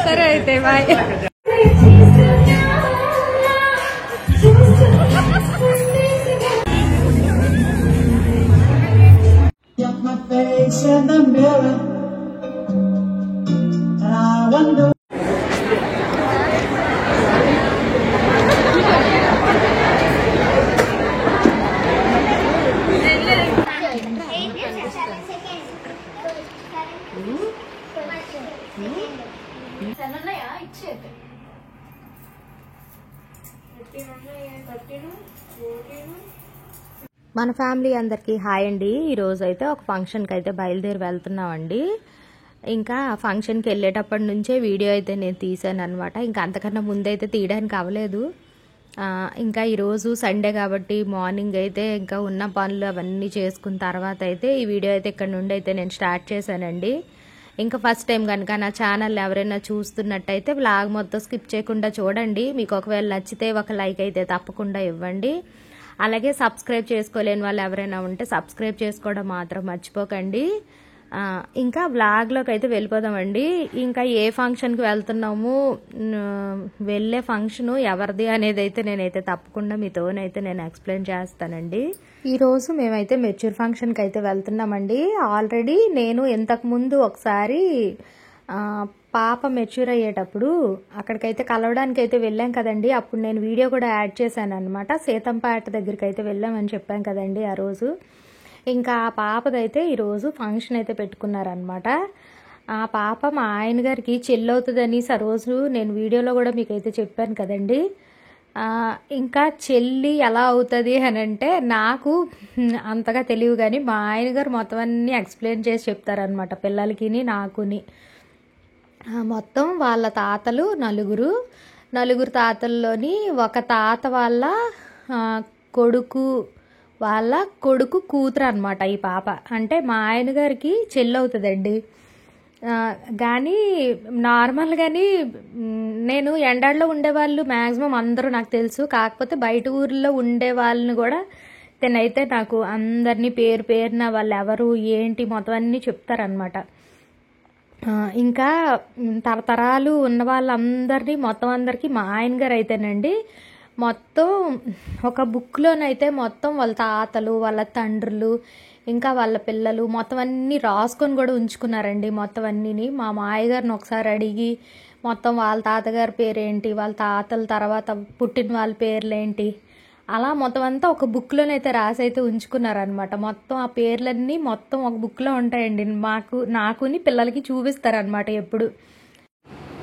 సరే అయితే బాయ్. మన ఫ్యామిలీ అందరికీ హాయ్ అండి. ఈరోజు అయితే ఒక ఫంక్షన్కి అయితే బయలుదేరి వెళ్తున్నామండి. ఇంకా ఫంక్షన్కి వెళ్ళేటప్పటి నుంచే వీడియో అయితే నేను తీసాను అనమాట. ఇంకా అంతకన్నా ముందైతే తీయడానికి అవ్వలేదు. ఇంకా ఈరోజు సండే కాబట్టి మార్నింగ్ అయితే ఇంకా ఉన్న పనులు అవన్నీ చేసుకున్న తర్వాత అయితే ఈ వీడియో అయితే ఇక్కడ నుండి అయితే నేను స్టార్ట్ చేశానండి. ఇంకా ఫస్ట్ టైం కనుక నా ఛానల్ ఎవరైనా చూస్తున్నట్టయితే వ్లాగ్ మొత్తం స్కిప్ చేయకుండా చూడండి. మీకు ఒకవేళ నచ్చితే ఒక లైక్ అయితే తప్పకుండా ఇవ్వండి. అలాగే సబ్స్క్రైబ్ చేసుకోలేని వాళ్ళు ఎవరైనా ఉంటే సబ్స్క్రైబ్ చేసుకోవడం మాత్రం మర్చిపోకండి. ఇంకా వ్లాగ్లోకి అయితే వెళ్ళిపోదామండి. ఇంకా ఏ ఫంక్షన్కి వెళ్తున్నాము, వెళ్ళే ఫంక్షను ఎవరిది అనేది అయితే నేనైతే తప్పకుండా మీతోనైతే నేను ఎక్స్ప్లెయిన్ చేస్తానండి. ఈరోజు మేమైతే మెచ్యూర్ ఫంక్షన్కి అయితే వెళ్తున్నామండి. ఆల్రెడీ నేను ఇంతకుముందు ఒకసారి పాప మెచ్యూర్ అయ్యేటప్పుడు అక్కడికైతే కలవడానికి అయితే వెళ్ళాం కదండి. అప్పుడు నేను వీడియో కూడా యాడ్ చేశాను అనమాట. సీతంపేట దగ్గరికి అయితే వెళ్ళామని చెప్పాం కదండి ఆ రోజు. ఇంకా ఆ పాపదైతే ఈరోజు ఫంక్షన్ అయితే పెట్టుకున్నారనమాట. ఆ పాప మా ఆయన గారికి చెల్లవుతుందని ఆ రోజు నేను వీడియోలో కూడా మీకైతే చెప్పాను కదండి. ఇంకా చెల్లి ఎలా అవుతుంది అని అంటే నాకు అంతగా తెలియదు, కానీ మా ఆయన గారు మొత్తం అన్నీ ఎక్స్ప్లెయిన్ చేసి చెప్తారనమాట పిల్లలకి నాకుని. మొత్తం వాళ్ళ తాతలు నలుగురు తాతల్లోని ఒక తాత వాళ్ళ కొడుకు కూతురు అనమాట ఈ పాప. అంటే మా ఆయన గారికి చెల్లవుతుందండి. కానీ నార్మల్గాని నేను ఎండాడలో ఉండేవాళ్ళు మ్యాక్సిమం అందరూ నాకు తెలుసు. కాకపోతే బయట ఊర్లో ఉండే వాళ్ళని కూడా తినైతే నాకు అందరినీ పేరున వాళ్ళు ఎవరు ఏంటి మొత్తం అన్నీ చెప్తారనమాట. ఇంకా తరతరాలు ఉన్న వాళ్ళందరినీ మొత్తం అందరికీ మా ఆయన గారు అయితేనండి మొత్తం ఒక బుక్లోనైతే మొత్తం వాళ్ళ తాతలు వాళ్ళ తండ్రులు ఇంకా వాళ్ళ పిల్లలు మొత్తం అన్నీ రాసుకొని కూడా ఉంచుకున్నారండి. మొత్తం అన్నీని మా మాయగారిని ఒకసారి అడిగి మొత్తం వాళ్ళ తాతగారి పేరేంటి, వాళ్ళ తాతల తర్వాత పుట్టిన వాళ్ళ పేర్లేంటి, అలా మొత్తం అంతా ఒక బుక్లోనైతే రాసి అయితే ఉంచుకున్నారనమాట. మొత్తం ఆ పేర్లన్నీ మొత్తం ఒక బుక్లో ఉంటాయండి. నాకుని పిల్లలకి చూపిస్తారనమాట ఎప్పుడు.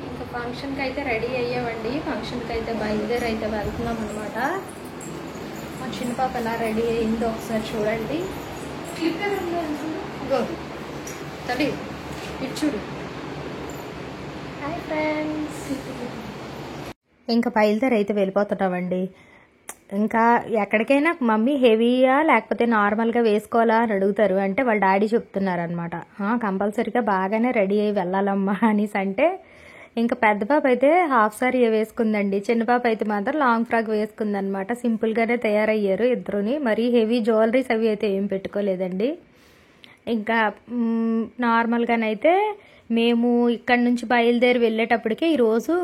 ఇంకా ఫంక్షన్కి అయితే రెడీ అయ్యామండి. ఫంక్షన్కి అయితే బయలుదేరి అయితే వెళ్తున్నాం అనమాట. మా చిన్న పాప ఎలా రెడీ అయిందో ఒకసారి చూడండి. తల్లి ఇటు చూడు. Hi friends. ఇంకా బయలుదేరి అయితే వెళ్ళిపోతున్నామండి. ఇంకా ఎక్కడికైనా మమ్మీ హెవీయా లేకపోతే నార్మల్గా వేసుకోవాలా అని అడుగుతారు. అంటే వాళ్ళ డాడీ చెప్తున్నారనమాట, కంపల్సరీగా బాగానే రెడీ అయ్యి వెళ్ళాలమ్మా అనేసి. అంటే ఇంకా పెద్ద పాప అయితే హాఫ్ సారీ వేసుకుందండి, చిన్న పాప అయితే మాత్రం లాంగ్ ఫ్రాక్ వేసుకుందనమాట. సింపుల్గానే తయారయ్యారు ఇద్దరుని. మరీ హెవీ జ్యువెలరీస్ అవి అయితే ఏం పెట్టుకోలేదండి. ఇంకా నార్మల్గానైతే మేము ఇక్కడ నుంచి బయలుదేరి వెళ్ళేటప్పటికే ఈరోజు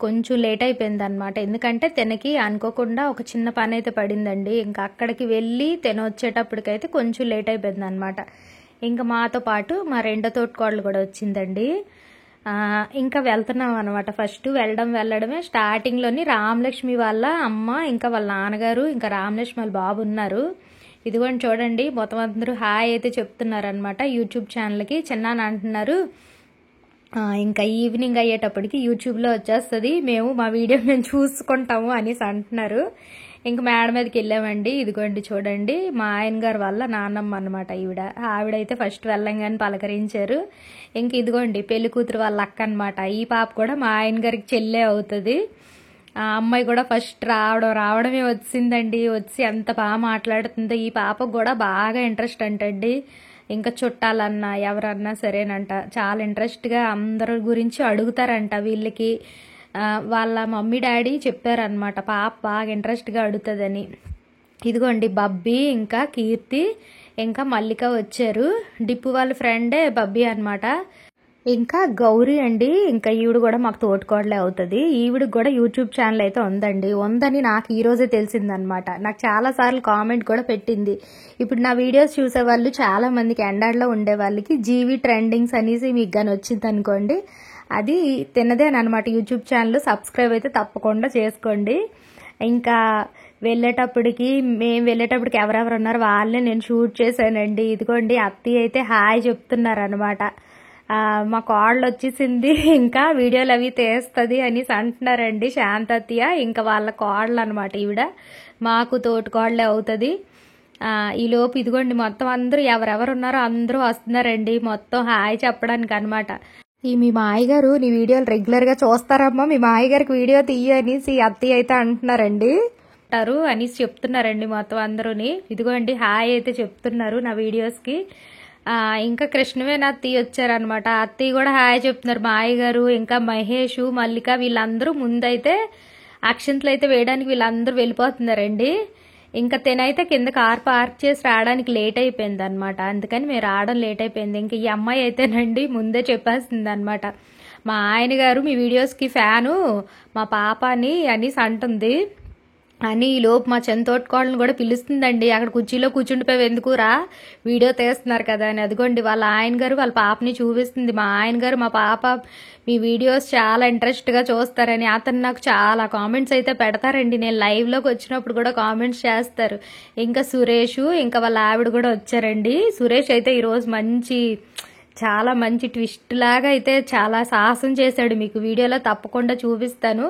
కొంచెం లేట్ అయిపోయింది అనమాట. ఎందుకంటే తనకి అనుకోకుండా ఒక చిన్న పని అయితే పడిందండి. ఇంకా అక్కడికి వెళ్ళి తను వచ్చేటప్పటికైతే కొంచెం లేట్ అయిపోయింది అనమాట. ఇంకా మాతో పాటు మా రెండో తోటికోడలు కూడా వచ్చిందండి. ఇంకా వెళ్తున్నాం అనమాట. ఫస్ట్ వెళ్ళడమే స్టార్టింగ్లోని రామలక్ష్మి వాళ్ళ అమ్మ ఇంకా వాళ్ళ నాన్నగారు ఇంకా రామలక్ష్మి వాళ్ళ బాబు ఉన్నారు. ఇదిగోండి చూడండి, మొత్తం అందరూ హాయ్ అయితే చెప్తున్నారు అనమాట. యూట్యూబ్ ఛానల్కి చిన్నాన్న అంటున్నారు, ఇంకా ఈవినింగ్ అయ్యేటప్పటికి యూట్యూబ్లో వచ్చేస్తుంది, మా వీడియో మేము చూసుకుంటాము అనేసి అంటున్నారు. ఇంక మేడ మీదకి వెళ్ళామండి. ఇదిగోండి చూడండి, మా ఆయన గారు వల్ల నాన్నమ్మ అనమాట ఆవిడైతే ఫస్ట్ వెళ్ళంగానే పలకరించారు. ఇంక ఇదిగోండి పెళ్లి కూతురు వాళ్ళ అక్క అనమాట. ఈ పాప కూడా మా ఆయన గారికి చెల్లె అవుతుంది. ఆ అమ్మాయి కూడా ఫస్ట్ రావడమే వచ్చిందండి. వచ్చి ఎంత బాగా మాట్లాడుతుందో. ఈ పాపకు కూడా బాగా ఇంట్రెస్ట్ అంటండి. ఇంకా చుట్టాలన్నా ఎవరన్నా సరేనంట, చాలా ఇంట్రెస్ట్గా అందరి గురించి అడుగుతారంట వీళ్ళకి. వాళ్ళ మమ్మీ డాడీ చెప్పారనమాట పాప బాగా ఇంట్రెస్ట్గా అడుగుతుందని. ఇదిగోండి బబ్బీ ఇంకా కీర్తి ఇంకా మల్లిక వచ్చారు. డిప్పు వాళ్ళ ఫ్రెండే బబ్బీ అనమాట. ఇంకా గౌరీ అండి, ఇంకా ఈవిడ కూడా మాకు తోటికోడలే అవుతుంది. ఈవిడికి కూడా యూట్యూబ్ ఛానల్ అయితే ఉందని నాకు ఈ రోజే తెలిసిందనమాట. నాకు చాలా సార్లు కామెంట్ కూడా పెట్టింది. ఇప్పుడు నా వీడియోస్ చూసే వాళ్ళు చాలా మందికి ఎండాడ్లో ఉండే వాళ్ళకి జీవి ట్రెండింగ్స్ అనేసి మీకు కానీ వచ్చింది అనుకోండి, అది తిన్నదేనమాట యూట్యూబ్ ఛానల్. సబ్స్క్రైబ్ అయితే తప్పకుండా చేసుకోండి. ఇంకా మేము వెళ్ళేటప్పటికి ఎవరెవరు ఉన్నారో వాళ్ళే నేను షూట్ చేశానండి. ఇదిగోండి అత్తయ్య అయితే హాయ్ చెప్తున్నారనమాట. మా కోడలు వచ్చేసింది, ఇంకా వీడియోలు అవి తీస్తుంది అనేసి అంటున్నారండి శాంత అత్తయ్య. ఇంకా వాళ్ళ కోడలు అనమాట ఈవిడ, మాకు తోటి కోడలే అవుతుంది. ఈలోపు ఇదిగోండి మొత్తం అందరూ ఎవరెవరు ఉన్నారో అందరూ వస్తున్నారండి మొత్తం హాయ్ చెప్పడానికి అనమాట. మీ మాయగారు నీ వీడియోలు రెగ్యులర్గా చూస్తారమ్మా, మీ మాయగారికి వీడియో తీయ అనేసి అత్తయ్య అయితే అంటున్నారండి అనేసి చెప్తున్నారండి మొత్తం అందరూని. ఇదిగోండి హాయ్ అయితే చెప్తున్నారు నా వీడియోస్కి. ఇంకా కృష్ణవేణి అత్తయ్య వచ్చారనమాట. అత్తయ్య కూడా హాయ్ చెప్తున్నారు. మాయ గారు ఇంకా మహేష్ మల్లిక వీళ్ళందరూ ముందైతే అక్షంతలు అయితే వేయడానికి వీళ్ళందరూ వెళ్ళిపోతున్నారండి. ఇంకా తినైతే కింద కార్ పార్క్ చేసి రావడానికి లేట్ అయిపోయింది అనమాట. అందుకని మేము రావడం లేట్ అయిపోయింది. ఇంకా ఈ అమ్మాయి అయితేనండి ముందే చెప్పేస్తుంది అనమాట, మా ఆయన గారు మీ వీడియోస్కి ఫ్యాను మా పాపని అనేసి అంటుంది అని. ఈ లోపు మా చెంతోట్టుకోళ్ళని కూడా పిలుస్తుందండి. అక్కడ కుర్చీలో కూర్చుండిపోయి ఎందుకురా వీడియో తీస్తున్నారు కదా అని. అదిగోండి వాళ్ళ ఆయన గారు వాళ్ళ పాపని చూపిస్తుంది. మా ఆయన గారు మా పాప మీ వీడియోస్ చాలా ఇంట్రెస్ట్గా చూస్తారని. అతను నాకు చాలా కామెంట్స్ అయితే పెడతారండి. నేను లైవ్లోకి వచ్చినప్పుడు కూడా కామెంట్స్ చేస్తారు. ఇంకా సురేష్ ఇంకా వాళ్ళ ఆవిడ కూడా వచ్చారండి. సురేష్ అయితే ఈరోజు చాలా మంచి ట్విస్ట్ లాగా అయితే చాలా సాహసం చేశాడు. మీకు వీడియోలో తప్పకుండా చూపిస్తాను.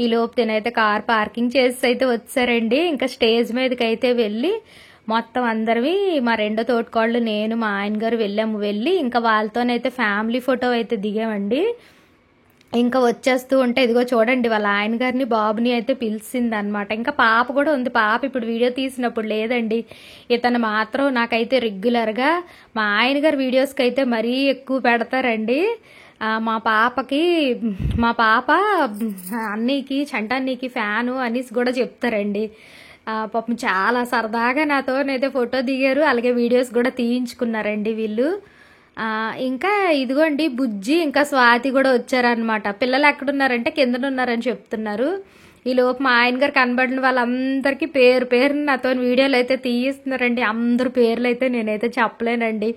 ఈ లోపు తినైతే కార్ పార్కింగ్ చేసి అయితే వచ్చారండి. ఇంకా స్టేజ్ మీదకి అయితే వెళ్ళి మొత్తం అందరివి మా రెండో తోటికోళ్ళు నేను మా ఆయన గారు వెళ్ళి ఇంకా వాళ్ళతోనైతే ఫ్యామిలీ ఫోటో అయితే దిగామండి. ఇంకా వచ్చేస్తూ ఉంటే ఇదిగో చూడండి వాళ్ళ ఆయన గారిని బాబుని అయితే పిలిచింది అనమాట. ఇంకా పాప కూడా ఉంది. పాప ఇప్పుడు వీడియో తీసినప్పుడు లేదండి. ఇతను మాత్రం నాకైతే రెగ్యులర్గా మా ఆయన గారి వీడియోస్కి అయితే మరీ ఎక్కువ పెడతారండి. మా పాప అన్నీకి చంటన్నీకి ఫ్యాను అనేసి కూడా చెప్తారండి. పాపం చాలా సరదాగా నాతోనైతే ఫోటో దిగారు, అలాగే వీడియోస్ కూడా తీయించుకున్నారండి వీళ్ళు. ఇంకా ఇదిగోండి బుజ్జి ఇంకా స్వాతి కూడా వచ్చారనమాట. పిల్లలు ఎక్కడున్నారంటే కిందనున్నారని చెప్తున్నారు. ఈ లోపు మా ఆయన గారు కనబడిన వాళ్ళందరికీ పేరు నాతో వీడియోలు అయితే తీయిస్తున్నారండి. అందరు పేర్లు అయితే నేనైతే చెప్పలేనండి.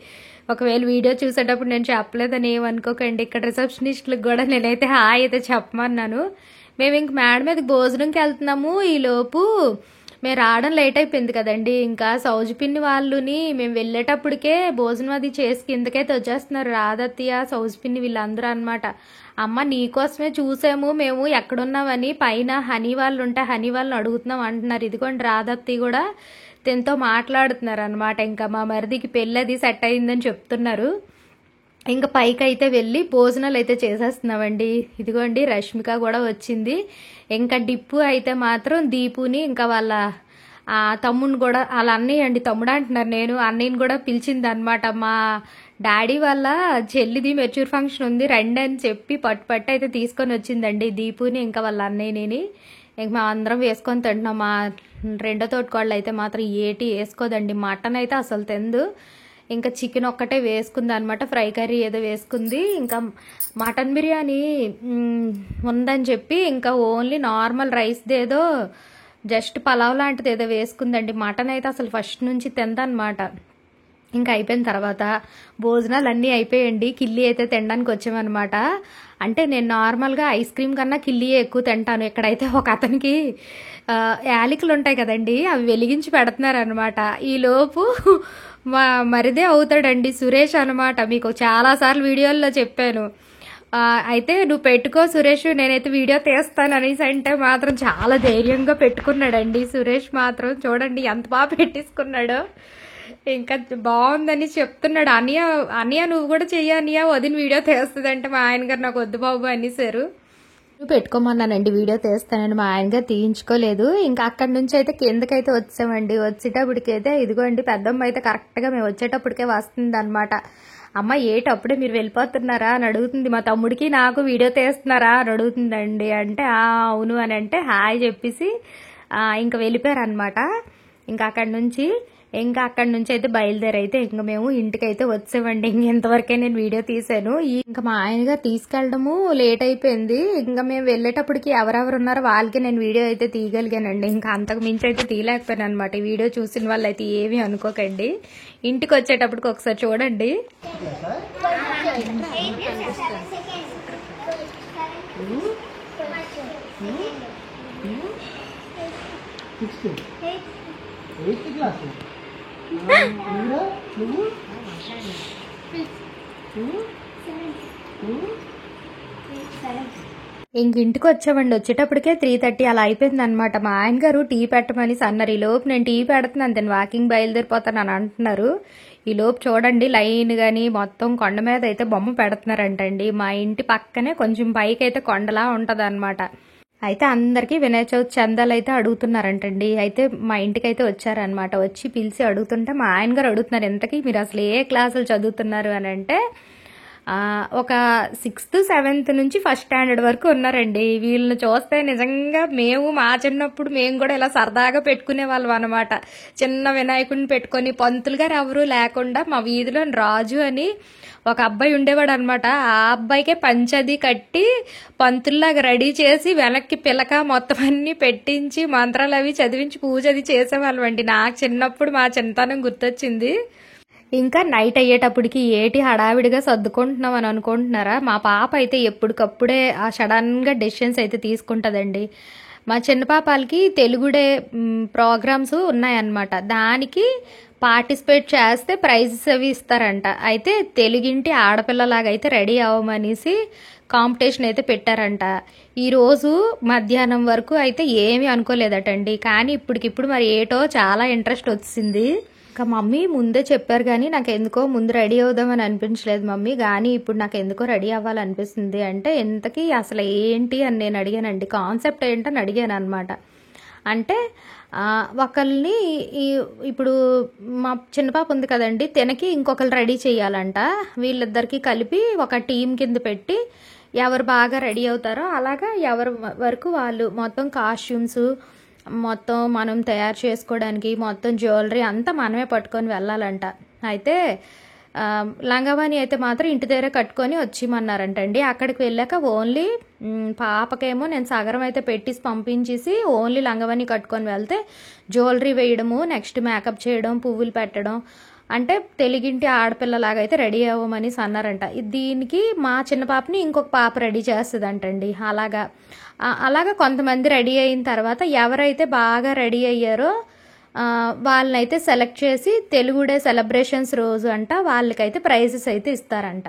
ఒకవేళ వీడియో చూసేటప్పుడు నేను చెప్పలేదని ఏమనుకోకండి. ఇక్కడ రిసెప్షనిస్టులకు కూడా నేనైతే హాయ్ అయితే చెప్పమన్నాను. మేము ఇంక మేడ మీదకి భోజనంకి వెళ్తున్నాము. ఈలోపు మేము రావడం లేట్ అయిపోయింది కదండి. ఇంకా సౌజు పిన్ని వాళ్ళుని మేము వెళ్ళేటప్పటికే భోజనం అది చేసి కిందకైతే వచ్చేస్తున్నారు. రాధత్తయ్య సౌజు పిన్ని వీళ్ళందరూ అనమాట. అమ్మ నీకోసమే చూసాము మేము ఎక్కడున్నామని, పైన హనీ వాళ్ళు ఉంటే హనీ వాళ్ళని అడుగుతున్నాం అంటున్నారు. ఇదిగోండి రాధత్తయ్య కూడా తనతో మాట్లాడుతున్నారు అనమాట. ఇంకా మా మరిదికి పెళ్ళి అది సెట్ అయిందని చెప్తున్నారు. ఇంకా పైకి అయితే వెళ్ళి భోజనాలు అయితే చేసేస్తున్నామండి. ఇదిగోండి రష్మిక కూడా వచ్చింది. ఇంకా డిప్పు అయితే మాత్రం దీపుని ఇంకా వాళ్ళ తమ్ముని కూడా వాళ్ళ అన్నయ్య అండి, తమ్ముడు అంటున్నారు నేను, అన్నయ్యని కూడా పిలిచింది అనమాట. మా డాడీ వాళ్ళ చెల్లిది మెచ్యూర్ ఫంక్షన్ ఉంది రండి అని చెప్పి పట్టు అయితే తీసుకొని వచ్చిందండి దీపుని ఇంకా వాళ్ళ అన్నయ్యని. ఇంక మా అందరం వేసుకొని తింటున్నాం. మా రెండో తోటికోళ్ళు అయితే మాత్రం ఏటి వేసుకోదండి, మటన్ అయితే అసలు తిందు. ఇంకా చికెన్ ఒక్కటే వేసుకుంది అనమాట, ఫ్రై కర్రీ ఏదో వేసుకుంది. ఇంకా మటన్ బిర్యానీ ఉందని చెప్పి ఇంకా ఓన్లీ నార్మల్ రైస్ది ఏదో జస్ట్ పలావ్ లాంటిది ఏదో వేసుకుందండి. మటన్ అయితే అసలు ఫస్ట్ నుంచి తిందనమాట. ఇంకా అయిపోయిన తర్వాత భోజనాలు అన్నీ అయిపోయండి. కిల్లి అయితే తినడానికి వచ్చామన్నమాట. అంటే నేను నార్మల్గా ఐస్ క్రీమ్ కన్నా కిల్లియే ఎక్కువ తింటాను. ఇక్కడైతే ఒక అతనికి యాలకులు ఉంటాయి కదండి, అవి వెలిగించి పెడుతున్నారు అనమాట. ఈలోపు మా మరిదే అవుతాడండి సురేష్ అనమాట. మీకు చాలాసార్లు వీడియోల్లో చెప్పాను. అయితే నువ్వు పెట్టుకో సురేష్, నేనైతే వీడియో తీస్తాను అనేసి అంటే మాత్రం చాలా ధైర్యంగా పెట్టుకున్నాడండి సురేష్. మాత్రం చూడండి ఎంత బాగా పెట్టేసుకున్నాడో. ఇంకా బాగుందని చెప్తున్నాడు. అన్నయ్య అన్నయ్య నువ్వు కూడా చెయ్యి అన్నయ్య, వదిన వీడియో తీస్తుంది అంటే మా ఆయన గారు నాకు వద్దు బాబు అనేసారు. నువ్వు పెట్టుకోమన్నానండి, వీడియో తీస్తానని మా ఆయన గారు తీయించుకోలేదు. ఇంకా అక్కడి నుంచి అయితే కిందకైతే వచ్చామండి. వచ్చేటప్పటికైతే ఇదిగోండి పెద్దమ్మ అయితే కరెక్ట్గా మేము వచ్చేటప్పటికే వస్తుంది అనమాట. అమ్మ ఏటప్పుడే మీరు వెళ్ళిపోతున్నారా అని అడుగుతుంది. మా తమ్ముడికి నాకు వీడియో తీస్తున్నారా అని అడుగుతుందండి. అంటే అవును అని అంటే హాయ్ చెప్పేసి ఇంకా వెళ్ళిపోయారు అనమాట. ఇంకా అక్కడి నుంచి అయితే బయలుదేరైతే ఇంకా మేము ఇంటికైతే వచ్చామండి. ఇంతవరకే నేను వీడియో తీసాను. ఇంకా మా ఆయనగా తీసుకెళ్ళడము లేట్ అయిపోయింది. ఇంకా మేము వెళ్ళేటప్పటికి ఎవరెవరు ఉన్నారో వాళ్ళకి నేను వీడియో అయితే తీయగలిగానండి. ఇంకా అంతకు మించి అయితే తీయలేకపోయాను అనమాట. ఈ వీడియో చూసిన వాళ్ళు అయితే ఏమీ అనుకోకండి. ఇంటికి వచ్చేటప్పటికి ఒకసారి చూడండి. ఇంటికి వచ్చామండి. వచ్చేటప్పటికే 3:30 అలా అయిపోయింది అనమాట. మా ఆయన గారు టీ పెట్టమని అన్నారు. ఈ లోపు నేను టీ పెడుతున్నాను, నేను వాకింగ్ బయలుదేరిపోతాను అని అంటున్నారు. ఈ లోపు చూడండి లైన్ గాని మొత్తం కొండ మీద అయితే బొమ్మ పెడుతున్నారంటండి. మా ఇంటి పక్కనే కొంచెం పైకి అయితే కొండలా ఉంటది అనమాట. అయితే అందరికీ వినాయక చవితి చందాలు అయితే అడుగుతున్నారంటండి. అయితే మా ఇంటికి అయితే వచ్చారనమాట. వచ్చి పిలిచి అడుగుతుంటే మా ఆయన గారు అడుగుతున్నారు, ఎంతకీ మీరు అసలు ఏ క్లాసులు చదువుతున్నారు అని అంటే ఒక 6th 7th నుంచి 1st స్టాండర్డ్ వరకు ఉన్నారండి. వీళ్ళని చూస్తే నిజంగా మా చిన్నప్పుడు మేము కూడా ఇలా సరదాగా పెట్టుకునే వాళ్ళం అనమాట. చిన్న వినాయకుడిని పెట్టుకొని పంతులు గారు ఎవరు లేకుండా మా వీధిలో రాజు అని ఒక అబ్బాయి ఉండేవాడు అనమాట. ఆ అబ్బాయికే పంచది కట్టి పంతుల్లాగా రెడీ చేసి వెనక్కి పిలక మొత్తం అన్ని పెట్టించి మంత్రాలు అవి చదివించి పూజ అది చేసేవాళ్ళం అండి. నాకు చిన్నప్పుడు మా చిన్నతనం గుర్తొచ్చింది. ఇంకా నైట్ అయ్యేటప్పటికి ఏటి హడావిడిగా సర్దుకుంటున్నాం అని అనుకుంటున్నారా? మా పాప అయితే ఎప్పటికప్పుడే సడన్ గా డెసిషన్స్ అయితే తీసుకుంటదండి. మా చిన్న పాపాలకి తెలుగు డే ప్రోగ్రామ్స్ ఉన్నాయన్నమాట. దానికి పార్టిసిపేట్ చేస్తే ప్రైజెస్ అవి ఇస్తారంట. అయితే తెలుగింటి ఆడపిల్లలాగా అయితే రెడీ అవ్వమనేసి కాంపిటీషన్ అయితే పెట్టారంట. ఈరోజు మధ్యాహ్నం వరకు అయితే ఏమీ అనుకోలేదటండి. కానీ ఇప్పటికిప్పుడు మరి ఏటో చాలా ఇంట్రెస్ట్ వచ్చింది. ఇంకా మమ్మీ ముందే చెప్పారు కానీ నాకు ఎందుకో ముందు రెడీ అవుదామని అనిపించలేదు మమ్మీ, కానీ ఇప్పుడు నాకు ఎందుకో రెడీ అవ్వాలనిపిస్తుంది అంటే ఎంతకీ అసలు ఏంటి అని నేను అడిగానండి. కాన్సెప్ట్ ఏంటని అడిగాను అనమాట. అంటే ఒకళ్ళని ఇప్పుడు మా చిన్న పాప ఉంది కదండి, తనకి ఇంకొకరు రెడీ చేయాలంట. వీళ్ళిద్దరికి కలిపి ఒక టీం కింద పెట్టి ఎవరు బాగా రెడీ అవుతారో అలాగా ఎవరి వరకు వాళ్ళు మొత్తం కాస్ట్యూమ్స్ మొత్తం మనం తయారు చేసుకోవడానికి మొత్తం జ్యువెలరీ అంతా మనమే పట్టుకొని వెళ్ళాలంట. అయితే లంగావాణి అయితే మాత్రం ఇంటి దగ్గర కట్టుకొని వచ్చిమన్నారంటండి. అక్కడికి వెళ్ళాక ఓన్లీ పాపకేమో నేను సగరం అయితే పెట్టేసి పంపించేసి ఓన్లీ లంగావాణి కట్టుకొని వెళ్తే జ్యువెలరీ వేయడము, నెక్స్ట్ మేకప్ చేయడం, పువ్వులు పెట్టడం, అంటే తెలుగింటి ఆడపిల్లలాగా అయితే రెడీ అవ్వమని అన్నారంట. దీనికి మా చిన్న పాపని ఇంకొక పాప రెడీ చేస్తుందంటండి. అలాగా కొంతమంది రెడీ అయిన తర్వాత ఎవరైతే బాగా రెడీ అయ్యారో వాళ్ళనైతే సెలెక్ట్ చేసి తెలుగు డే సెలబ్రేషన్స్ రోజు అంట వాళ్ళకైతే ప్రైజెస్ అయితే ఇస్తారంట.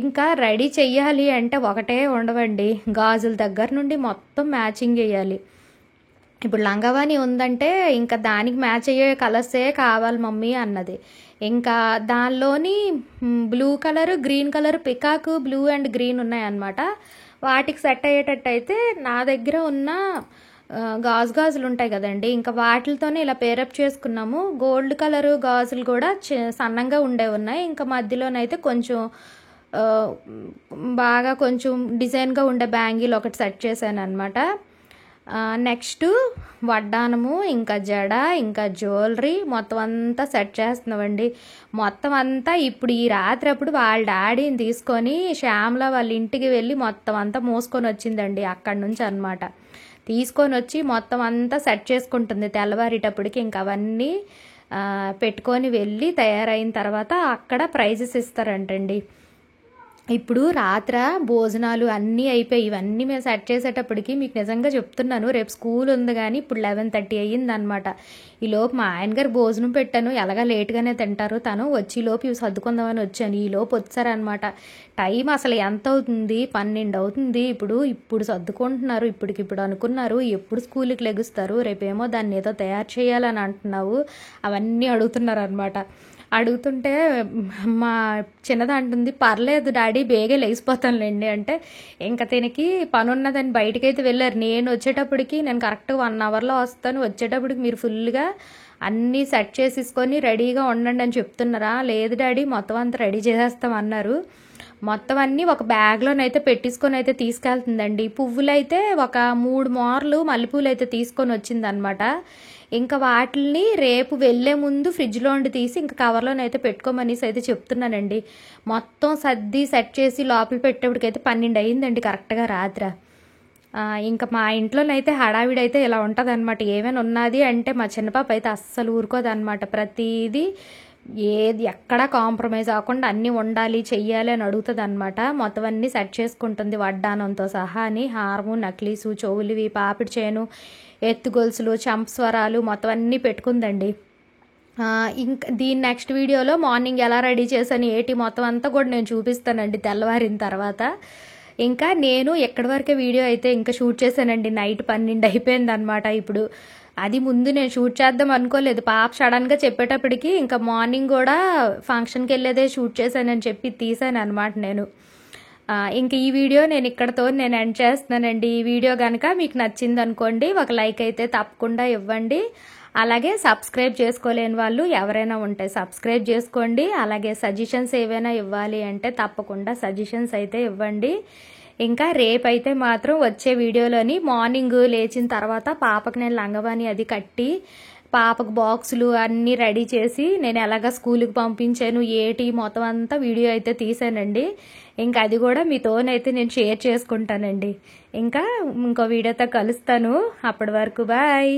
ఇంకా రెడీ చెయ్యాలి అంటే ఒకటే ఉండవండి, గాజుల దగ్గర నుండి మొత్తం మ్యాచింగ్ చేయాలి. ఇప్పుడు లంగావాణి ఉందంటే ఇంకా దానికి మ్యాచ్ అయ్యే కలర్సే కావాలి మమ్మీ అన్నది. ఇంకా దానిలోని blue colour, green colour, peacock blue and green ఉన్నాయన్నమాట. వాటికి సెట్ అయ్యేటట్టు అయితే నా దగ్గర ఉన్న గాజులు ఉంటాయి కదండి, ఇంకా వాటితోనే ఇలా పేరప్ చేసుకున్నాము. గోల్డ్ కలర్ గాజులు కూడా సన్నంగా ఉండే ఉన్నాయి. ఇంకా మధ్యలోనైతే కొంచెం బాగా కొంచెం డిజైన్గా ఉండే బ్యాంగిల్ ఒకటి సెట్ చేశాను అనమాట. నెక్స్ట్ వడ్డానము, ఇంకా జడ, ఇంకా జ్యువెలరీ మొత్తం అంతా సెట్ చేస్తున్నామండి. మొత్తం అంతా ఇప్పుడు ఈ రాత్రి అప్పుడు వాళ్ళ డాడీని తీసుకొని శ్యామల వాళ్ళ ఇంటికి వెళ్ళి మొత్తం అంతా మోసుకొని వచ్చిందండి అక్కడి నుంచి అనమాట. తీసుకొని వచ్చి మొత్తం అంతా సెట్ చేసుకుంటుంది. తెల్లవారేటప్పటికి ఇంకా అవన్నీ పెట్టుకొని వెళ్ళి తయారైన తర్వాత అక్కడ ప్రైజెస్ ఇస్తారంటండి. ఇప్పుడు రాత్ర భోజనాలు అన్నీ అయిపోయి ఇవన్నీ మేము సెట్ చేసేటప్పటికి మీకు నిజంగా చెప్తున్నాను, రేపు స్కూల్ ఉంది కానీ ఇప్పుడు 11:30 అయ్యిందనమాట. ఈలోపు మా ఆయన గారు భోజనం పెట్టాను, ఎలాగా లేట్గానే తింటారు, తను వచ్చి ఈలోపు ఇవి సర్దుకుందామని వచ్చాను. ఈలోపు వచ్చారనమాట. టైం అసలు ఎంత అవుతుంది, 12 అవుతుంది. ఇప్పుడు సర్దుకుంటున్నారు, ఇప్పటికిప్పుడు అనుకున్నారు ఎప్పుడు స్కూల్కి లెగుస్తారు, రేపేమో దాన్ని ఏదో తయారు చేయాలని అంటున్నావు, అవన్నీ అడుగుతున్నారు అనమాట. అడుగుతుంటే మా చిన్నది అంటుంది, పర్లేదు డాడీ బేగే లేచిపోతానులేండి అంటే, ఇంకా దీనికి పని ఉన్నదని బయటకైతే వెళ్ళారు. నేను వచ్చేటప్పటికి నేను కరెక్ట్ 1 అవర్లో వస్తాను, వచ్చేటప్పటికి మీరు ఫుల్గా అన్నీ సెట్ చేసేసుకొని రెడీగా ఉండండి అని చెప్తున్నారా? లేదు డాడీ మొత్తం అంతా రెడీ చేసేస్తాం అన్నారు. మొత్తం అన్నీ ఒక బ్యాగ్లోనైతే పెట్టించుకొని అయితే తీసుకెళ్తుందండి. పువ్వులైతే ఒక 3 మార్లు మల్లెపూలు అయితే తీసుకొని వచ్చిందనమాట. ఇంకా వాటిని రేపు వెళ్ళే ముందు ఫ్రిడ్జ్లో ఉండి తీసి ఇంకా కవర్లోనైతే పెట్టుకోమనేసి అయితే చెప్తున్నానండి. మొత్తం సర్ది సెట్ చేసి లోపల పెట్టేప్పటికైతే 12 అయ్యిందండి కరెక్ట్గా రాత్రి. ఇంకా మా ఇంట్లోనైతే హడావిడి అయితే ఇలా ఉంటుంది అనమాట. ఏమైనా ఉన్నది అంటే మా చిన్నపాప అయితే అస్సలు ఊరుకోదన్నమాట. ప్రతిదీ ఏది ఎక్కడా కాంప్రమైజ్ అవ్వకుండా అన్నీ ఉండాలి చెయ్యాలి అని అడుగుతుంది అనమాట. మొత్తం అన్నీ సెట్ చేసుకుంటుంది వడ్డానంతో సహా అని. హారము, నక్లీసు, చెవులివి, పాపిడి చేను, ఎత్తు గొలుసులు, చంపస్వరాలు మొత్తం అన్నీ పెట్టుకుందండి. ఇంకా దీని నెక్స్ట్ వీడియోలో మార్నింగ్ ఎలా రెడీ చేశాను ఏటి మొత్తం అంతా కూడా నేను చూపిస్తానండి తెల్లవారిన తర్వాత. ఇంకా నేను ఎక్కడి వరకే వీడియో అయితే ఇంకా షూట్ చేశానండి. నైట్ 12 అయిపోయింది అనమాట. ఇప్పుడు అది ముందు నేను షూట్ చేద్దాం అనుకోలేదు, పాప సడన్గా చెప్పేటప్పటికి ఇంకా మార్నింగ్ కూడా ఫంక్షన్కి వెళ్ళేదే షూట్ చేశానని చెప్పి తీసాను అనమాట నేను. ఇంక ఈ వీడియో నేను ఇక్కడతో నేను ఎండ్ చేస్తున్నానండి. ఈ వీడియో కనుక మీకు నచ్చింది అనుకోండి, ఒక లైక్ అయితే తప్పకుండా ఇవ్వండి. అలాగే సబ్స్క్రైబ్ చేసుకోలేని వాళ్ళు ఎవరైనా ఉంటే సబ్స్క్రైబ్ చేసుకోండి. అలాగే సజెషన్స్ ఏవైనా ఇవ్వాలి అంటే తప్పకుండా సజెషన్స్ అయితే ఇవ్వండి. ఇంకా రేపైతే మాత్రం వచ్చే వీడియోలోని మార్నింగ్ లేచిన తర్వాత పాపకు నేను లంగవాణి అది కట్టి పాపకు బాక్సులు అన్నీ రెడీ చేసి నేను ఎలాగ స్కూల్కి పంపించాను ఏటి మొత్తం అంతా వీడియో అయితే తీసానండి. ఇంకా అది కూడా మీతోనైతే నేను షేర్ చేసుకుంటానండి. ఇంకా ఇంకో వీడియోతో కలుస్తాను. అప్పటి వరకు బాయ్.